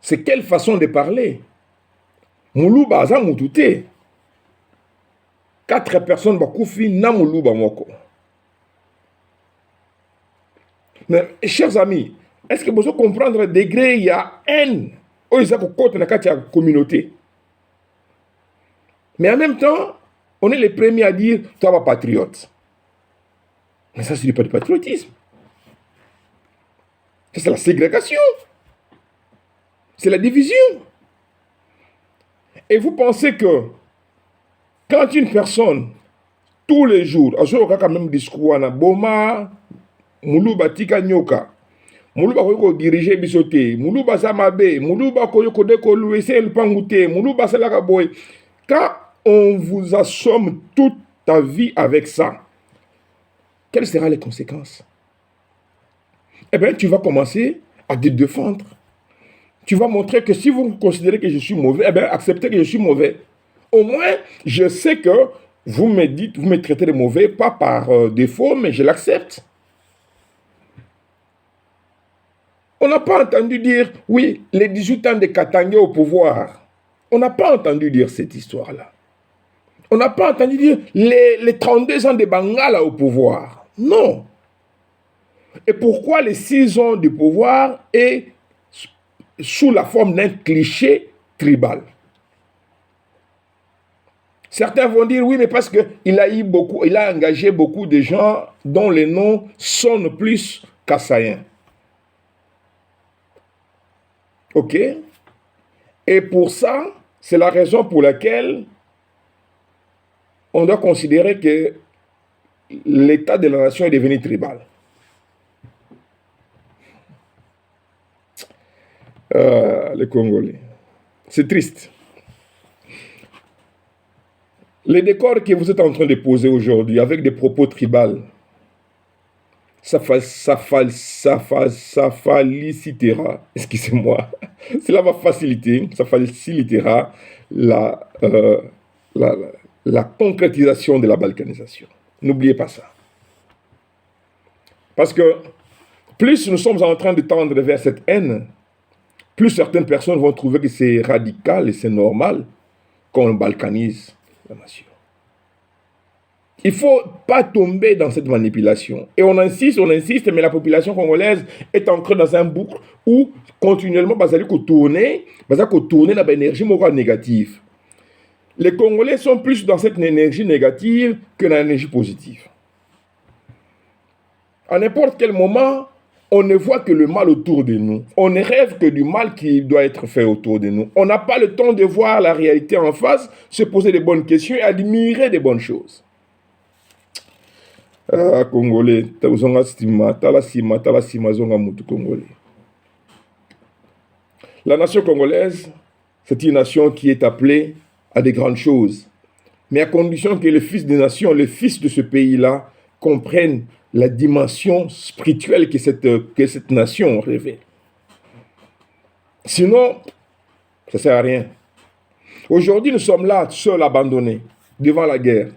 C'est quelle façon de parler. Muluba aza mutute. 4 personnes bakufi na muluba moko. Mais chers amis, est-ce que vous comprendre le degré il y a haine au côté de la communauté? Mais en même temps, on est les premiers à dire toi vas patriote. Mais ça, ce n'est pas du patriotisme. Ça, c'est la ségrégation. C'est la division. Et vous pensez que quand une personne, tous les jours, a quand même discours, Boma, Muluba tika nyoka, Muluba koyoko diriger bisote, Muluba samabe, Muluba koyoko deko louese le pangouté, Muluba salaka boy. Quand on vous assomme toute ta vie avec ça, quelles seront les conséquences? Eh bien, tu vas commencer à te défendre. Tu vas montrer que si vous considérez que je suis mauvais, eh bien, acceptez que je suis mauvais. Au moins, je sais que vous me dites, vous me traitez de mauvais, pas par défaut, mais je l'accepte. On n'a pas entendu dire, oui, les 18 ans de Katanga au pouvoir. On n'a pas entendu dire cette histoire-là. On n'a pas entendu dire les 32 ans de Bangala au pouvoir. Non. Et pourquoi les 6 ans du pouvoir est sous la forme d'un cliché tribal? Certains vont dire, oui, mais parce qu'il a engagé beaucoup de gens dont les noms sonnent plus kassaïens. Ok? Et pour ça, c'est la raison pour laquelle on doit considérer que l'état de la nation est devenu tribal. Les Congolais. C'est triste. Les décors que vous êtes en train de poser aujourd'hui avec des propos tribaux, ça facilitera, excusez-moi, cela va faciliter, ça facilitera la concrétisation de la balkanisation. N'oubliez pas ça. Parce que plus nous sommes en train de tendre vers cette haine, plus certaines personnes vont trouver que c'est radical et c'est normal qu'on balkanise la nation. Il ne faut pas tomber dans cette manipulation. Et on insiste, mais la population congolaise est ancrée dans un boucle où continuellement, il va tourner dans l'énergie négative. Les Congolais sont plus dans cette énergie négative que dans l'énergie positive. À n'importe quel moment, on ne voit que le mal autour de nous. On ne rêve que du mal qui doit être fait autour de nous. On n'a pas le temps de voir la réalité en face, se poser des bonnes questions et admirer des bonnes choses. Ah, Congolais, la nation congolaise, c'est une nation qui est appelée à des grandes choses. Mais à condition que les fils des nations, les fils de ce pays-là, comprennent la dimension spirituelle que cette nation révèle. Sinon, ça ne sert à rien. Aujourd'hui, nous sommes là, seuls, abandonnés, devant la guerre.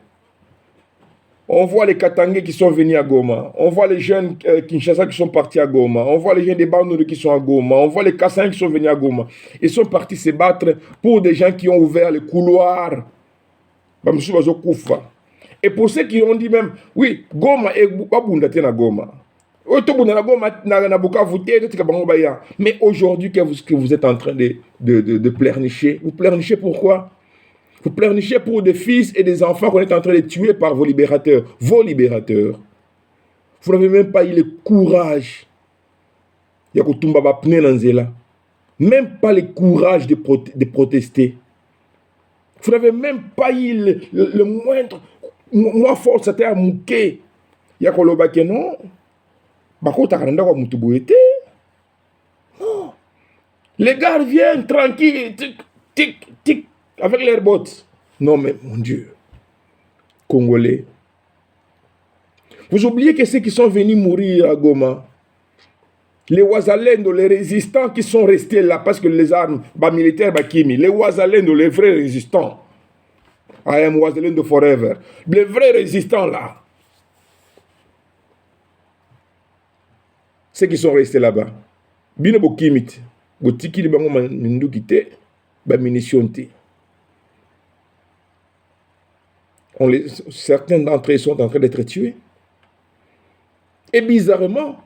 On voit les Katangais qui sont venus à Goma. On voit les jeunes Kinshasa qui sont partis à Goma. On voit les jeunes des Bandounes qui sont à Goma. On voit les Kassaïens qui sont venus à Goma. Ils sont partis se battre pour des gens qui ont ouvert les couloirs. Et pour ceux qui ont dit même, oui, Goma et Babundate na Goma. Mais aujourd'hui, que vous êtes en train de pleurnicher, vous pleurnichez pourquoi? Vous pleurnichez pour des fils et des enfants qu'on est en train de tuer par vos libérateurs. Vos libérateurs. Vous n'avez même pas eu le courage. Même pas le courage de protester. Vous n'avez même pas eu le moindre... Moi, force, c'était à mouquer. Il y a que non. Non. Les gars viennent tranquilles. Tic, tic, tic. Avec leurs bottes. Non, mais mon Dieu. Congolais. Vous oubliez que ceux qui sont venus mourir à Goma, les Ouazalendo, les résistants qui sont restés là, parce que les armes militaires, les Ouazalendo, les vrais résistants. I am Ouazalendo forever. Les vrais résistants là. Ceux qui sont restés là-bas. Binebo Kimit. botiki bango minduki te, ba munition te. Certains d'entre eux sont en train d'être tués. Et bizarrement,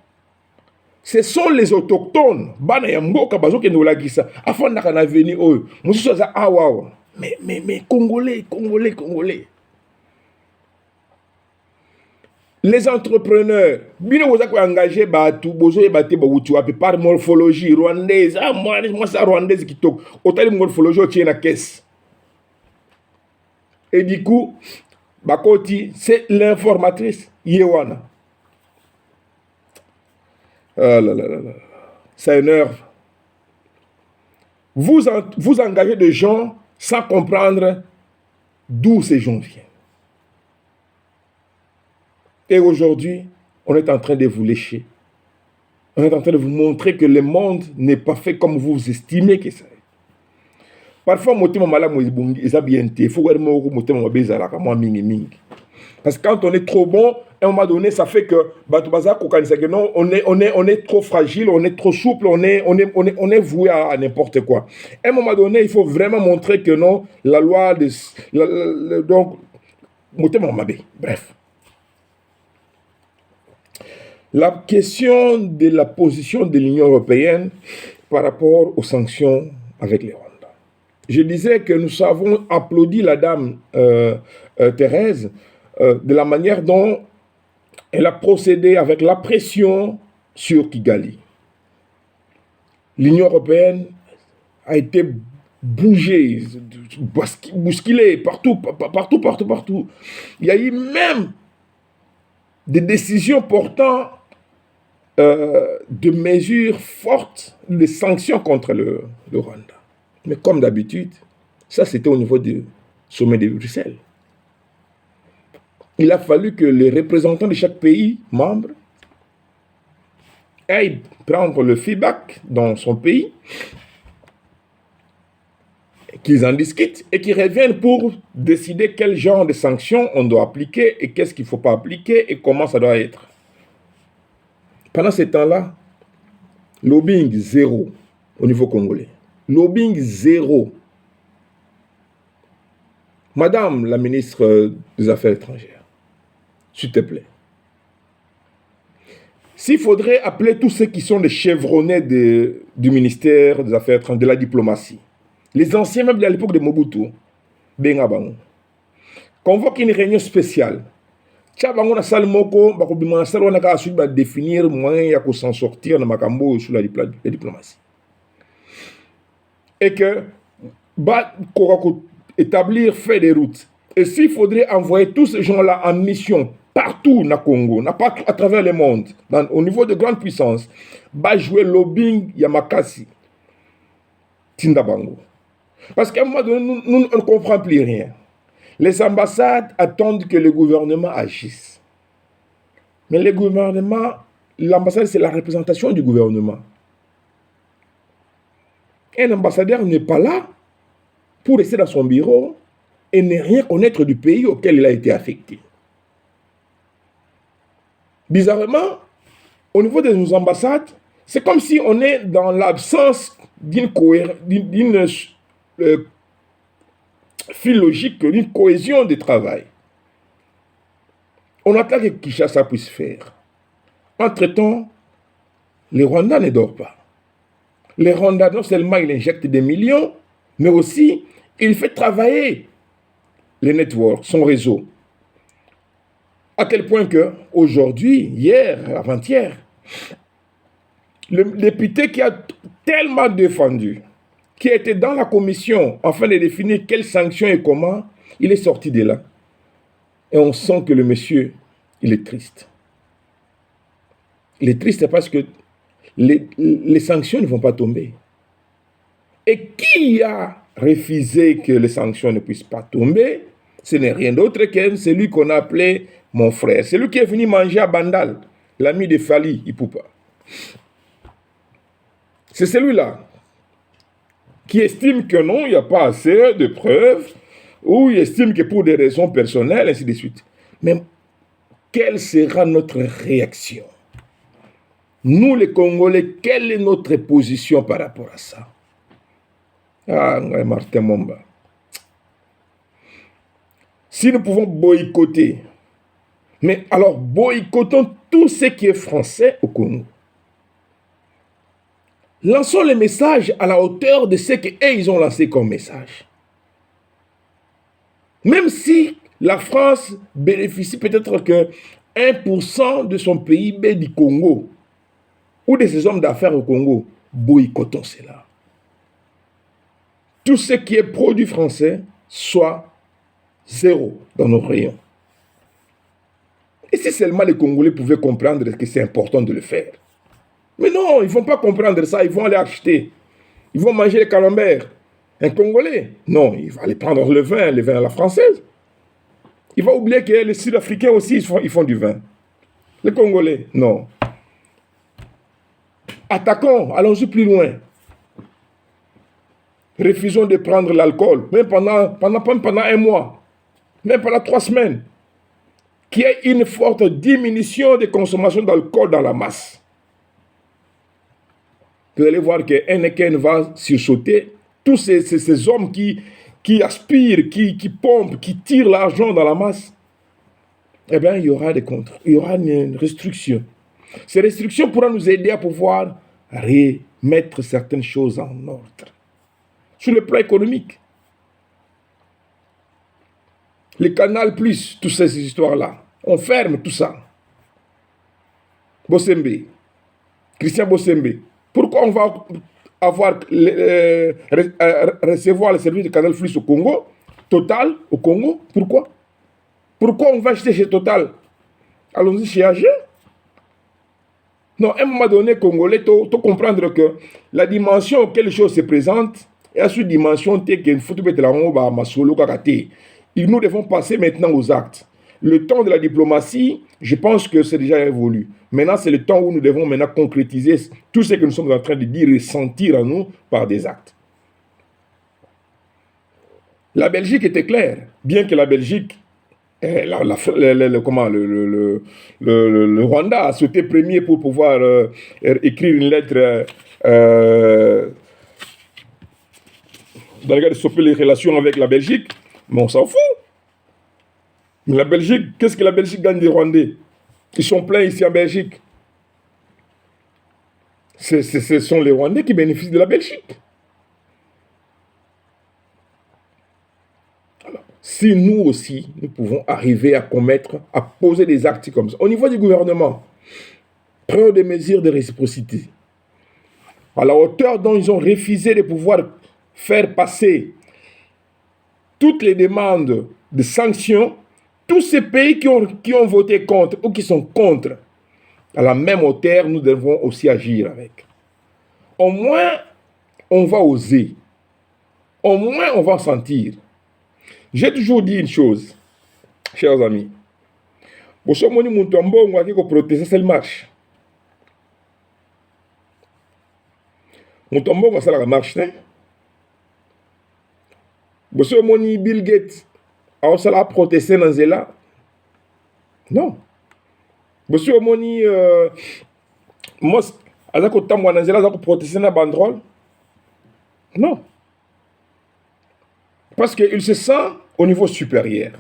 ce sont les autochtones, bana ya mboka bazo ke nolagisa, afin na venir eux. Mususu za awa. Mais Congolais. Les entrepreneurs, bino boza ko engager batu, bozo yebate ba wutu api par morphologie rwandaise. Moi ça rwandaise qui tok. Otali morphologie o tie na caisse. Et du coup, bakoti, c'est l'informatrice Yewana. Ah là là là là. Ça énerve. Vous engagez des gens sans comprendre d'où ces gens viennent. Et aujourd'hui, on est en train de vous lécher. On est en train de vous montrer que le monde n'est pas fait comme vous estimez que ça est. Parfois, parce que quand on est trop bon, à un moment donné, ça fait que non, on est trop fragile, on est trop souple, on est voué à n'importe quoi. À un moment donné, il faut vraiment montrer que non, la loi de... donc, bref. La question de la position de l'Union européenne par rapport aux sanctions avec les Rwanda. Je disais que nous avons applaudi la dame Thérèse de la manière dont elle a procédé avec la pression sur Kigali. L'Union européenne a été bougée, bousculée partout. Il y a eu même des décisions portant de mesures fortes, de sanctions contre le Rwanda. Mais comme d'habitude, ça c'était au niveau du sommet de Bruxelles. Il a fallu que les représentants de chaque pays membre aillent prendre le feedback dans son pays, qu'ils en discutent et qu'ils reviennent pour décider quel genre de sanctions on doit appliquer et qu'est-ce qu'il ne faut pas appliquer et comment ça doit être. Pendant ce temps-là, lobbying zéro au niveau congolais. Lobbying zéro. Madame la ministre des Affaires étrangères, s'il te plaît. S'il faudrait appeler tous ceux qui sont les chevronnés du ministère des Affaires étrangères, de la diplomatie, les anciens même de l'époque de Mobutu, convoque une réunion spéciale. Tchabango na salle moko bakobima na salle wana ka ensuite ba définir moyen ya s'en sortir na makambo sur la diplomatie. Et que ba établir fait des routes. Et s'il faudrait envoyer tous ces gens-là en mission partout na Congo, à travers le monde, au niveau de grandes puissances, ba jouer lobbying Yamakasi Tindabango. Parce qu'à un moment donné, nous ne comprenons plus rien. Les ambassades attendent que le gouvernement agisse. Mais le gouvernement, l'ambassade, c'est la représentation du gouvernement. Un ambassadeur n'est pas là pour rester dans son bureau et ne rien connaître du pays auquel il a été affecté. Bizarrement, au niveau de nos ambassades, c'est comme si on est dans l'absence d'une fil logique, d'une cohésion de travail. On attend que Kinshasa puisse faire. Entre-temps, les Rwandais ne dorment pas. Les Rwandais, non seulement il injecte des millions, mais aussi il fait travailler les networks, son réseau. À tel point que aujourd'hui, hier, avant-hier, le député qui a tellement défendu, qui était dans la commission afin de définir quelles sanctions et comment, il est sorti de là. Et on sent que le monsieur, il est triste. Il est triste parce que les sanctions ne vont pas tomber. Et qui a refusé que les sanctions ne puissent pas tomber? Ce n'est rien d'autre que celui qu'on a appelé mon frère. C'est lui qui est venu manger à Bandal, l'ami de Fali Ipupa. C'est celui-là qui estime que non, il n'y a pas assez de preuves, ou il estime que pour des raisons personnelles, ainsi de suite. Mais quelle sera notre réaction? Nous, les Congolais, quelle est notre position par rapport à ça? Ah, Martin Momba. Si nous pouvons boycotter, mais alors boycottons tout ce qui est français au Congo. Lançons les messages à la hauteur de ce qu'ils ont lancé comme message. Même si la France bénéficie peut-être que 1% de son PIB du Congo ou de ses hommes d'affaires au Congo, boycottons cela. Tout ce qui est produit français soit zéro dans nos rayons. Et si seulement les Congolais pouvaient comprendre que c'est important de le faire. Mais non, ils ne vont pas comprendre ça, ils vont aller acheter. Ils vont manger les camemberts. Un Congolais, non, il va aller prendre le vin à la française. Il va oublier que les Sud-Africains aussi, ils font du vin. Les Congolais, non. Attaquons, allons-y plus loin. Refusons de prendre l'alcool, même pendant un mois, même pendant 3 semaines. Qu'il y ait une forte diminution de consommation d'alcool dans la masse. Vous allez voir que Heineken va sursauter. Tous ces hommes qui aspirent, qui pompent, qui tirent l'argent dans la masse, eh bien, il y aura des contre, il y aura une restriction. Ces restrictions pourront nous aider à pouvoir remettre certaines choses en ordre. Sur le plan économique. Les Canal Plus, toutes ces histoires-là, on ferme tout ça. Bossembe, Christian Bossembe, pourquoi on va recevoir le service de Canal Plus au Congo, Total au Congo? Pourquoi? Pourquoi on va acheter chez Total? Allons-y chez AG. Non, à un moment donné, Congolais, il faut comprendre que la dimension auquel les choses se présentent, et à cette dimension, nous devons passer maintenant aux actes. Le temps de la diplomatie, je pense que c'est déjà évolué. Maintenant, c'est le temps où nous devons maintenant concrétiser tout ce que nous sommes en train de dire et sentir en nous par des actes. La Belgique était claire, bien que la Belgique, le Rwanda a sauté premier pour pouvoir écrire une lettre dans le cadre de stopper les relations avec la Belgique, mais on s'en fout. Mais la Belgique, qu'est-ce que la Belgique gagne des Rwandais? Ils sont pleins ici en Belgique. Ce sont les Rwandais qui bénéficient de la Belgique. Alors, si nous aussi, nous pouvons arriver à poser des actes comme ça, au niveau du gouvernement, prenons des mesures de réciprocité, à la hauteur dont ils ont refusé de pouvoir faire passer toutes les demandes de sanctions, tous ces pays qui ont voté contre ou qui sont contre, à la même hauteur, nous devons aussi agir avec. Au moins, on va oser. Au moins, on va sentir. J'ai toujours dit une chose, chers amis. Vous savez, mon tombeau, on va protester, c'est le marche. Mon tombeau, on va la marche, hein? Vous savez, Bill Gates, on va protester dans cela. Non. Vous savez, moi, on va protester dans la banderole. Non. Parce qu'il se sent au niveau supérieur.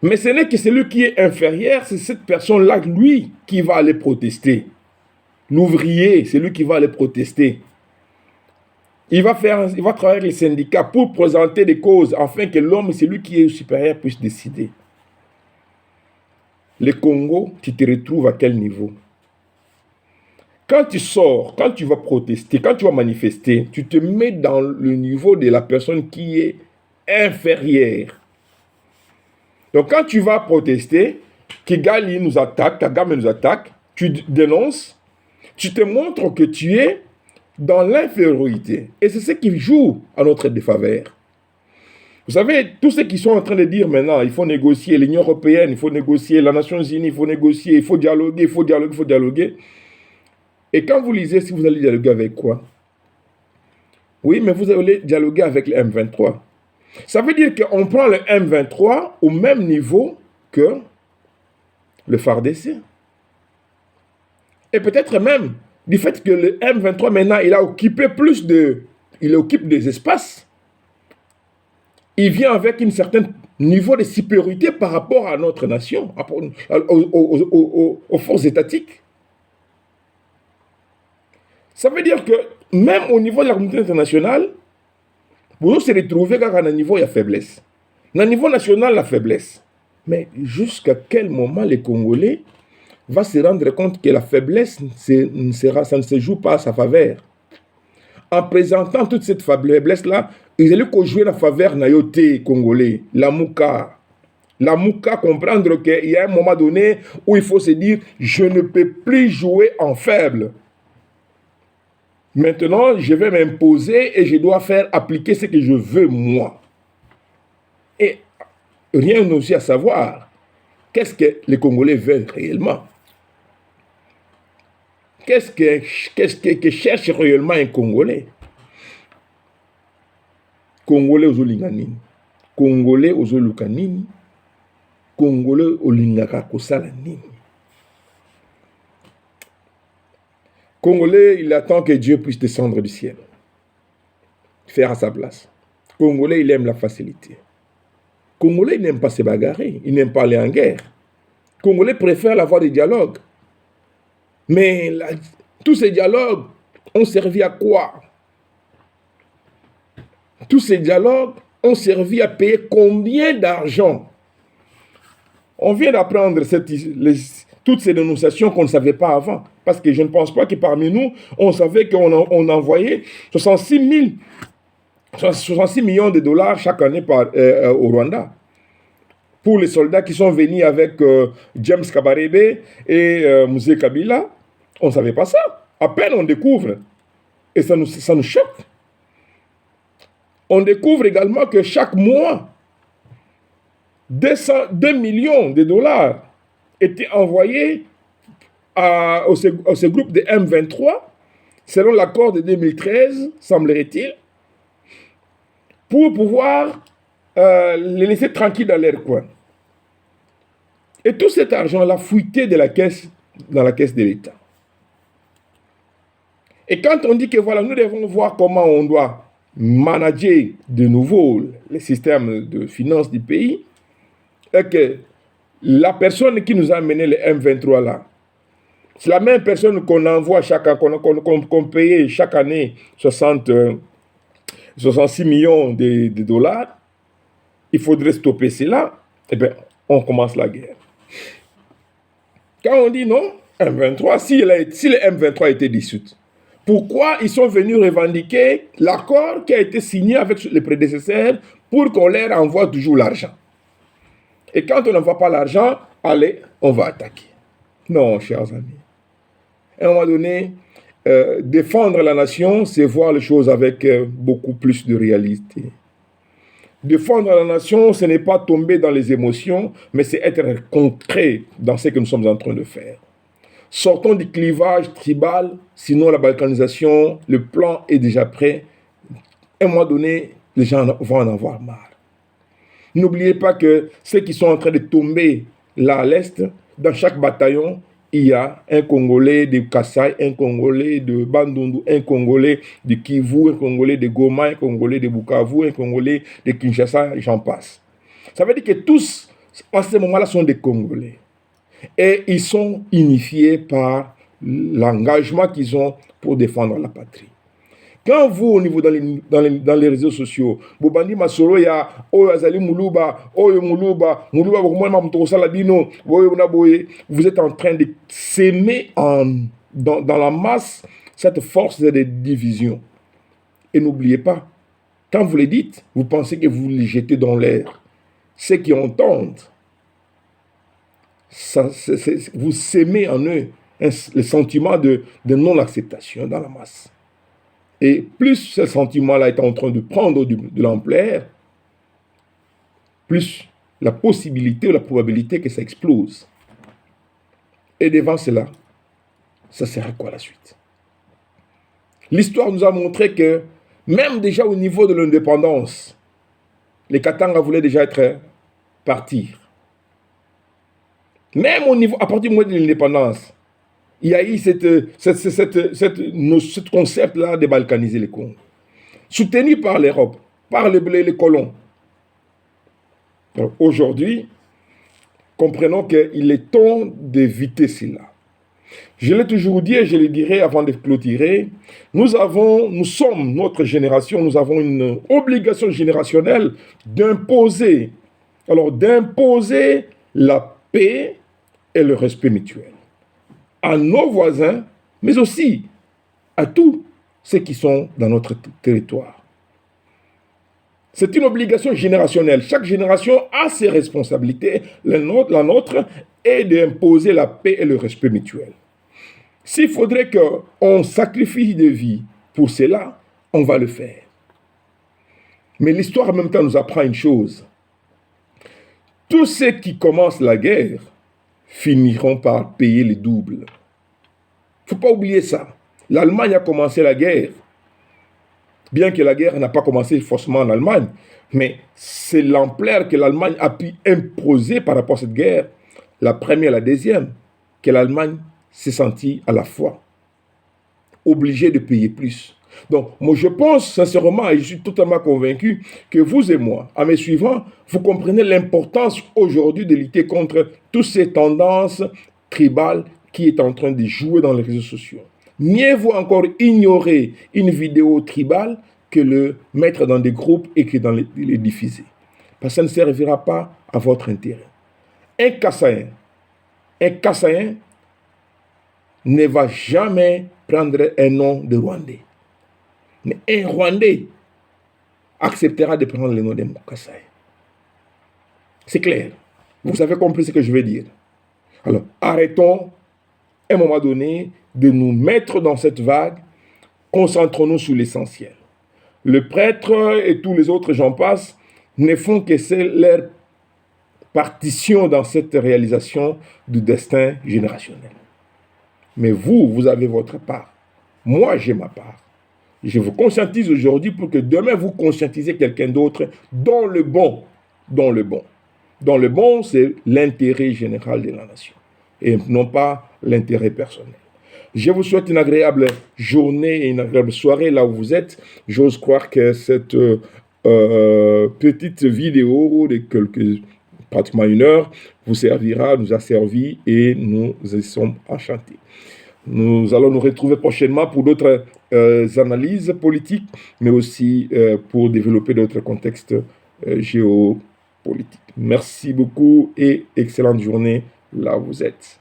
Mais ce n'est que celui qui est inférieur, c'est cette personne-là, lui, qui va aller protester. L'ouvrier, c'est lui qui va aller protester. Il va travailler avec les syndicats pour présenter des causes, afin que l'homme, celui qui est supérieur, puisse décider. Le Congo, tu te retrouves à quel niveau? Quand tu sors, quand tu vas protester, quand tu vas manifester, tu te mets dans le niveau de la personne qui est inférieure. Donc quand tu vas protester, Kigali nous attaque, Kagame nous attaque, tu dénonces, tu te montres que tu es dans l'infériorité. Et c'est ce qui joue à notre défaveur. Vous savez, tous ceux qui sont en train de dire maintenant, il faut négocier l'Union européenne, il faut négocier les Nations Unies, il faut négocier, il faut dialoguer, il faut dialoguer, il faut dialoguer. Et quand vous lisez, si vous allez dialoguer avec quoi? Oui, mais vous allez dialoguer avec le M23. Ça veut dire qu'on prend le M23 au même niveau que le FARDC. Et peut-être même du fait que le M23 maintenant, il occupe des espaces. Il vient avec un certain niveau de supériorité par rapport à notre nation, aux forces étatiques. Ça veut dire que même au niveau de la communauté internationale, vous se retrouvez qu'à un niveau, il y a faiblesse. Au niveau national, la faiblesse. Mais jusqu'à quel moment les Congolais vont se rendre compte que la faiblesse, ça ne se joue pas à sa faveur. En présentant toute cette faiblesse-là, ils allaient jouer la faveur nayoté congolais, la Mouka. La Mouka, comprendre qu'il y a un moment donné où il faut se dire, je ne peux plus jouer en faible. Maintenant, je vais m'imposer et je dois faire appliquer ce que je veux, moi. Et rien aussi à savoir, qu'est-ce que les Congolais veulent réellement? Qu'est-ce que cherche réellement un Congolais? Congolais aux Olinganini, Congolais aux Olukanini, Congolais aux Lingaka Kosalanini. Congolais, il attend que Dieu puisse descendre du ciel, faire à sa place. Congolais, il aime la facilité. Congolais, il n'aime pas se bagarrer, il n'aime pas aller en guerre. Congolais préfère la voie du dialogue. Mais tous ces dialogues ont servi à quoi? Tous ces dialogues ont servi à payer combien d'argent? On vient d'apprendre toutes ces dénonciations qu'on ne savait pas avant. Parce que je ne pense pas que parmi nous, on savait qu'on envoyait 66 millions de dollars chaque année au Rwanda. Pour les soldats qui sont venus avec James Kabarebe et Mouzé Kabila, on ne savait pas ça. À peine on découvre. Et ça nous choque. On découvre également que chaque mois, 2 millions de dollars étaient envoyés à ce groupe de M23, selon l'accord de 2013, semblerait-il, pour pouvoir les laisser tranquilles dans leur coin. Et tout cet argent-là fuité dans la caisse de l'État. Et quand on dit que voilà, nous devons voir comment on doit manager de nouveau les systèmes de finances du pays, et que la personne qui nous a amené le M23 là, c'est la même personne qu'on envoie qu'on paye chaque année 66 millions de dollars. Il faudrait stopper cela. Eh bien, on commence la guerre. Quand on dit non, M23, si le M23 a été dissous, pourquoi ils sont venus revendiquer l'accord qui a été signé avec les prédécesseurs pour qu'on leur envoie toujours l'argent? Et quand on n'envoie pas l'argent, allez, on va attaquer. Non, chers amis. À un moment donné, défendre la nation, c'est voir les choses avec beaucoup plus de réalité. Défendre la nation, ce n'est pas tomber dans les émotions, mais c'est être concret dans ce que nous sommes en train de faire. Sortons du clivage tribal, sinon la balkanisation, le plan est déjà prêt. À un moment donné, les gens vont en avoir marre. N'oubliez pas que ceux qui sont en train de tomber là à l'est, dans chaque bataillon, il y a un Congolais de Kassai, un Congolais de Bandundu, un Congolais de Kivu, un Congolais de Goma, un Congolais de Bukavu, un Congolais de Kinshasa, et j'en passe. Ça veut dire que tous, en ce moment-là, sont des Congolais. Et ils sont unifiés par l'engagement qu'ils ont pour défendre la patrie. Quand vous, au niveau dans les réseaux sociaux, Bobandi Masolo ya Oyo Azali Muluba, Oyo Muluba, Muluba vous êtes en train de s'aimer dans la masse cette force de division. Et n'oubliez pas, quand vous les dites, vous pensez que vous les jetez dans l'air. Ceux qui entendent, vous s'aimez en eux le sentiment de non-acceptation dans la masse. Et plus ce sentiment-là est en train de prendre de l'ampleur, plus la possibilité ou la probabilité que ça explose. Et devant cela, ça sera quoi la suite? L'histoire nous a montré que même déjà au niveau de l'indépendance, les Katanga voulaient déjà partir. Même au niveau, à partir du moment de l'indépendance, il y a eu ce concept-là de balkaniser les Congos, soutenu par l'Europe, par les colons. Aujourd'hui, comprenons qu'il est temps d'éviter cela. Je l'ai toujours dit et je le dirai avant de clôturer, nous sommes, notre génération, nous avons une obligation générationnelle d'imposer la paix et le respect mutuel à nos voisins, mais aussi à tous ceux qui sont dans notre territoire. C'est une obligation générationnelle. Chaque génération a ses responsabilités. La nôtre est d'imposer la paix et le respect mutuel. S'il faudrait qu'on sacrifie des vies pour cela, on va le faire. Mais l'histoire en même temps nous apprend une chose. Tous ceux qui commencent la guerre finiront par payer le double. Il ne faut pas oublier ça. L'Allemagne a commencé la guerre. Bien que la guerre n'a pas commencé forcément en Allemagne, mais c'est l'ampleur que l'Allemagne a pu imposer par rapport à cette guerre, la première et la deuxième, que l'Allemagne s'est sentie à la fois obligée de payer plus. Donc, moi, je pense sincèrement, et je suis totalement convaincu, que vous et moi, à mes suivants, vous comprenez l'importance aujourd'hui de lutter contre toutes ces tendances tribales qui est en train de jouer dans les réseaux sociaux. Mieux vaut encore ignorer une vidéo tribale que le mettre dans des groupes et que les diffuser. Parce que ça ne servira pas à votre intérêt. Un Kassaïen ne va jamais prendre un nom de Rwandais. Mais un Rwandais acceptera de prendre le nom de Kassaïen. C'est clair. Vous avez compris ce que je veux dire. Alors, arrêtons, à un moment donné, de nous mettre dans cette vague. Concentrons-nous sur l'essentiel. Le prêtre et tous les autres, j'en passe, ne font que c'est leur partition dans cette réalisation du destin générationnel. Mais vous avez votre part. Moi, j'ai ma part. Je vous conscientise aujourd'hui pour que demain, vous conscientisez quelqu'un d'autre dans le bon. Dans le bon. Dans le bon, c'est l'intérêt général de la nation. Et non pas l'intérêt personnel. Je vous souhaite une agréable journée et une agréable soirée là où vous êtes. J'ose croire que cette petite vidéo de pratiquement 1 heure nous a servi et nous y sommes enchantés. Nous allons nous retrouver prochainement pour d'autres analyses politiques, mais aussi pour développer d'autres contextes géopolitiques. Merci beaucoup et excellente journée là où vous êtes.